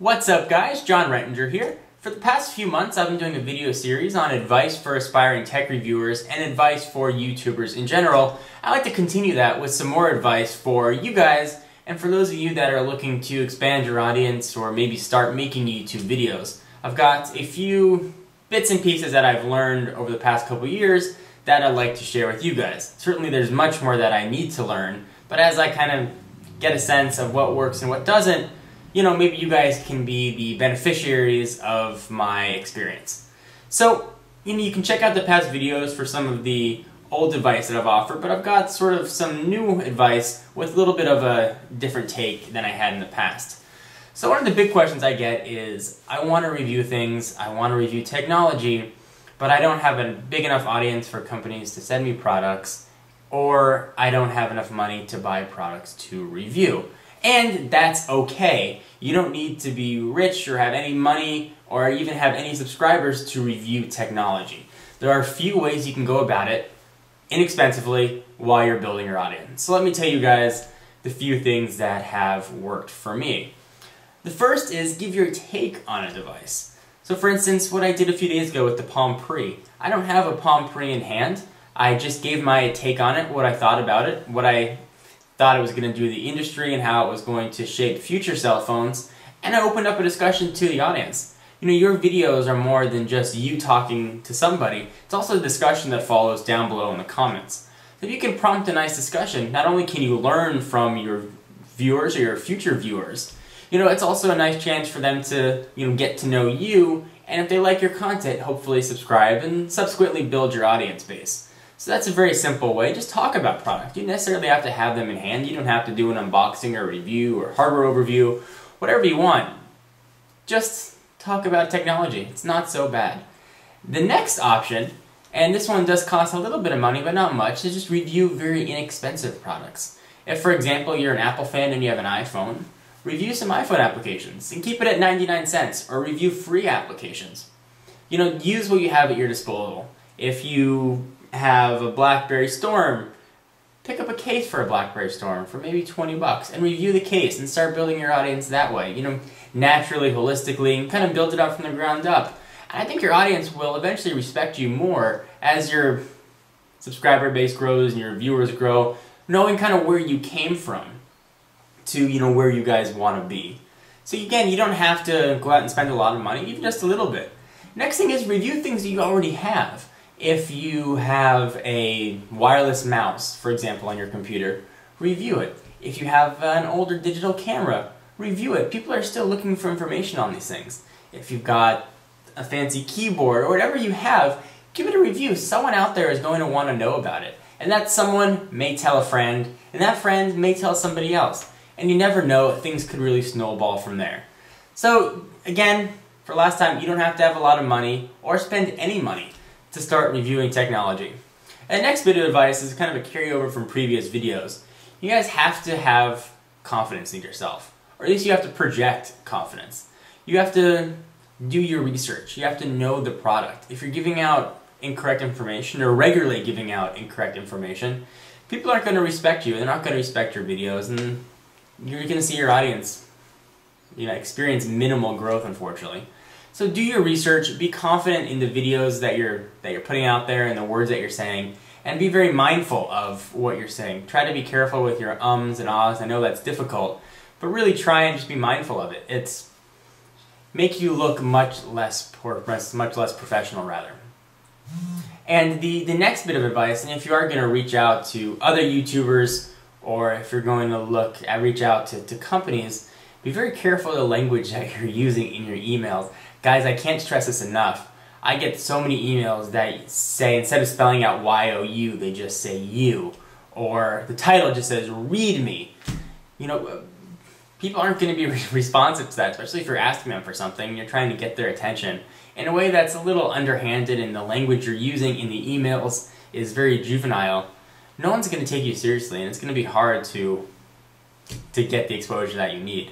What's up guys, John Rettinger here. For the past few months I've been doing a video series on advice for aspiring tech reviewers and advice for YouTubers in general. I'd like to continue that with some more advice for you guys and for those of you that are looking to expand your audience or maybe start making YouTube videos. I've got a few bits and pieces that I've learned over the past couple years that I'd like to share with you guys. Certainly there's much more that I need to learn, but as I kind of get a sense of what works and what doesn't, you know, maybe you guys can be the beneficiaries of my experience. So, you can check out the past videos for some of the old advice that I've offered, but I've got sort of some new advice with a little bit of a different take than I had in the past. So one of the big questions I get is, I want to review things, I want to review technology, but I don't have a big enough audience for companies to send me products, or I don't have enough money to buy products to review. And that's okay. You don't need to be rich or have any money or even have any subscribers to review technology. There are a few ways you can go about it inexpensively while you're building your audience. So let me tell you guys the few things that have worked for me. The first is give your take on a device. So for instance, what I did a few days ago with the Palm Pre. I don't have a Palm Pre in hand. I just gave my take on it, what I thought about it, what I thought it was going to do the industry and how it was going to shape future cell phones, and I opened up a discussion to the audience. You know, your videos are more than just you talking to somebody, it's also a discussion that follows down below in the comments. So if you can prompt a nice discussion, not only can you learn from your viewers or your future viewers, you know, it's also a nice chance for them to, get to know you, and if they like your content, hopefully subscribe and subsequently build your audience base. So that's a very simple way. Just talk about product. You don't necessarily have to have them in hand. You don't have to do an unboxing or review or hardware overview, whatever you want. Just talk about technology. It's not so bad. The next option, and this one does cost a little bit of money, but not much, is just review very inexpensive products. If, for example, you're an Apple fan and you have an iPhone, review some iPhone applications and keep it at 99 cents, or review free applications. You know, use what you have at your disposal. If you have a BlackBerry Storm, pick up a case for a BlackBerry Storm for maybe 20 bucks and review the case and start building your audience that way. You know, naturally, holistically, and kind of build it up from the ground up. And I think your audience will eventually respect you more as your subscriber base grows and your viewers grow, knowing kind of where you came from to, where you guys want to be. So again, you don't have to go out and spend a lot of money, even just a little bit. Next thing is review things that you already have. If you have a wireless mouse, for example, on your computer, review it. If you have an older digital camera, review it. People are still looking for information on these things. If you've got a fancy keyboard or whatever you have, give it a review. Someone out there is going to want to know about it. And that someone may tell a friend, and that friend may tell somebody else. And you never know, things could really snowball from there. So again, for last time, you don't have to have a lot of money or spend any money to start reviewing technology. And the next bit of advice is kind of a carryover from previous videos. You guys have to have confidence in yourself, or at least you have to project confidence. You have to do your research. You have to know the product. If you're giving out incorrect information or regularly giving out incorrect information, people aren't going to respect you. They're not going to respect your videos, and you're going to see your audience, experience minimal growth, unfortunately. So do your research, be confident in the videos that you're putting out there and the words that you're saying, and be very mindful of what you're saying. Try to be careful with your ums and ahs. I know that's difficult, but really try and just be mindful of it. It's make you look much less professional, rather. And the next bit of advice, and if you are going to reach out to other YouTubers, or if you're going to reach out to companies, be very careful of the language that you're using in your emails. Guys, I can't stress this enough. I get so many emails that say, instead of spelling out Y-O-U, they just say you. Or the title just says, read me. People aren't going to be responsive to that, especially if you're asking them for something and you're trying to get their attention in a way that's a little underhanded, and the language you're using in the emails is very juvenile. No one's going to take you seriously, and it's going to be hard to get the exposure that you need.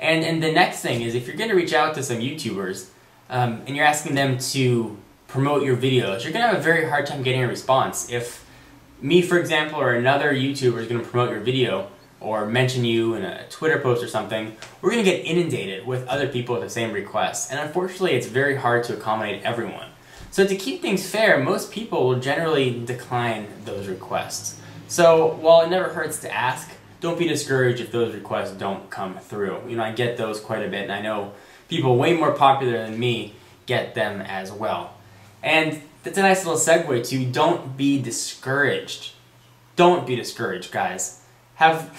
And the next thing is, if you're going to reach out to some YouTubers and you're asking them to promote your videos, you're going to have a very hard time getting a response. If me, for example, or another YouTuber is going to promote your video, or mention you in a Twitter post or something, we're going to get inundated with other people with the same requests. And unfortunately, it's very hard to accommodate everyone. So to keep things fair, most people will generally decline those requests. So while it never hurts to ask, don't be discouraged if those requests don't come through. You know, I get those quite a bit, and I know people way more popular than me get them as well. And that's a nice little segue to don't be discouraged. Don't be discouraged, guys. Have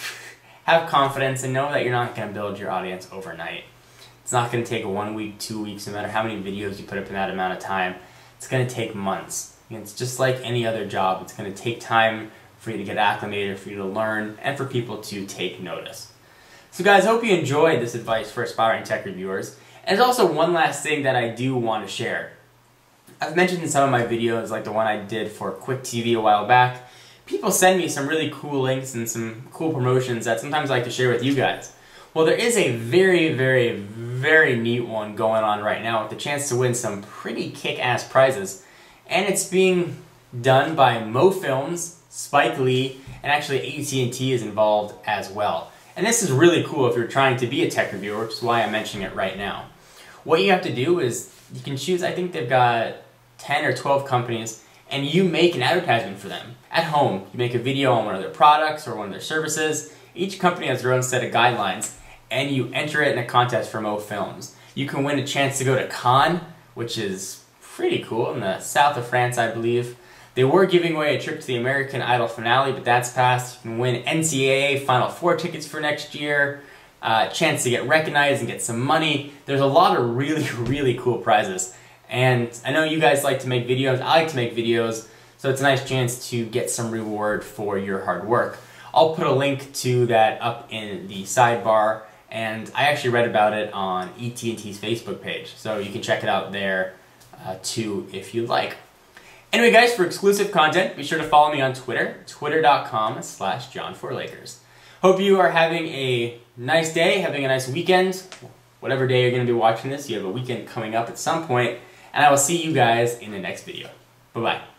confidence and know that you're not going to build your audience overnight. It's not going to take 1 week, 2 weeks, no matter how many videos you put up in that amount of time. It's going to take months. It's just like any other job. It's going to take time for you to get acclimated, for you to learn, and for people to take notice. So guys, I hope you enjoyed this advice for aspiring tech reviewers. And there's also one last thing that I do want to share. I've mentioned in some of my videos, like the one I did for Quick TV a while back, people send me some really cool links and some cool promotions that sometimes I like to share with you guys. Well, there is a very, very, very neat one going on right now with the chance to win some pretty kick-ass prizes. And it's being done by MoFilms, Spike Lee, and actually AT&T is involved as well. And this is really cool if you're trying to be a tech reviewer, which is why I'm mentioning it right now. What you have to do is you can choose, I think they've got 10 or 12 companies, and you make an advertisement for them at home. You make a video on one of their products or one of their services. Each company has their own set of guidelines, and you enter it in a contest for MoFilms. You can win a chance to go to Cannes, which is pretty cool, in the south of France, I believe. They were giving away a trip to the American Idol finale, but that's passed. You can win NCAA Final Four tickets for next year, chance to get recognized and get some money. There's a lot of really, really cool prizes. And I know you guys like to make videos. I like to make videos, so it's a nice chance to get some reward for your hard work. I'll put a link to that up in the sidebar, and I actually read about it on AT&T's Facebook page, so you can check it out there too if you'd like. Anyway guys, for exclusive content, be sure to follow me on Twitter, twitter.com/John4Lakers. Hope you are having a nice day, having a nice weekend. Whatever day you're going to be watching this, you have a weekend coming up at some point, and I will see you guys in the next video. Bye-bye.